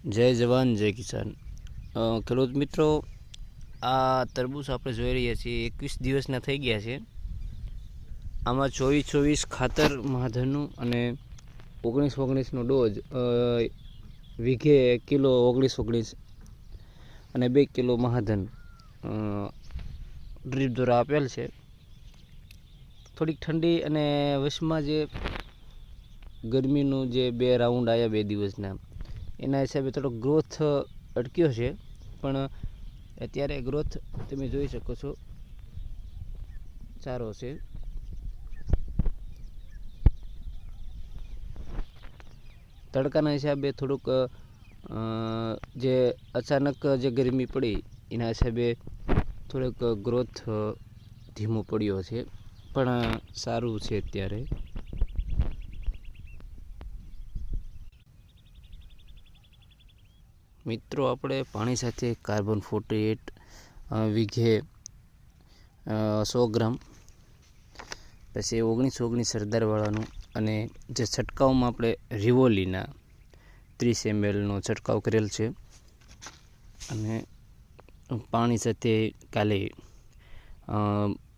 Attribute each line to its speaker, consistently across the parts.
Speaker 1: જય જવાન જય કિસાન. ખેડૂત મિત્રો, આ તરબૂચ આપણે જોઈ રહ્યા છીએ 21 દિવસના થઈ ગયા છે. આમાં 24-24 ખાતર મહાધનનું અને 19-19નો ડોઝ વીઘે 1 કિલો 19-19 અને 2 કિલો મહાધન ડ્રીપ દ્વારા આપેલ છે. થોડીક ઠંડી અને વચમાં જે ગરમીનું જે 2 રાઉન્ડ આવ્યા 2 દિવસના, એના હિસાબે થોડો ગ્રોથ અટક્યો છે, પણ અત્યારે ગ્રોથ તમે જોઈ શકો છો સારો છે. તડકાના હિસાબે થોડુંક જે અચાનક જે ગરમી પડી એના હિસાબે થોડોક ગ્રોથ ધીમો પડ્યો છે, પણ સારું છે અત્યારે. મિત્રો, આપણે પાણી સાથે કાર્બન 48 વીઘે 100 ગ્રામ, પછી 19-19 સરદારવાળાનું, અને જે છંટકાવમાં આપણે રિવોલીના 30 ml છંટકાવ કરેલ છે. અને પાણી સાથે કાલે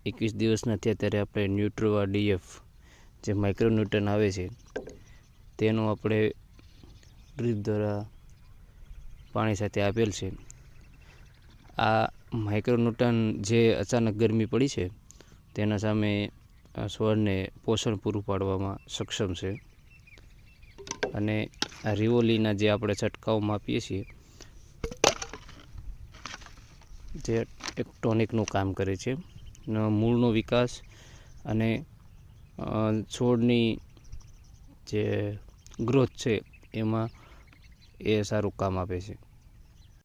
Speaker 1: 21 દિવસના થયા ત્યારે આપણે ન્યુટ્રોવા DF જે માઇક્રોન્યુટન આવે છે તેનો આપણે ડ્રીપ દ્વારા પાણી સાથે આપેલ છે. આ માઇક્રોન્યુટન જે અચાનક ગરમી પડી છે તેના સામે છોડને પોષણ પૂરું પાડવામાં સક્ષમ છે. અને આ રિવોલીના જે આપણે છંટકાવમાં આપીએ છીએ જે એક ટોનિકનું કામ કરે છે. મૂળનો વિકાસ અને છોડની જે ગ્રોથ છે એમાં એ સારું કામ આપે છે.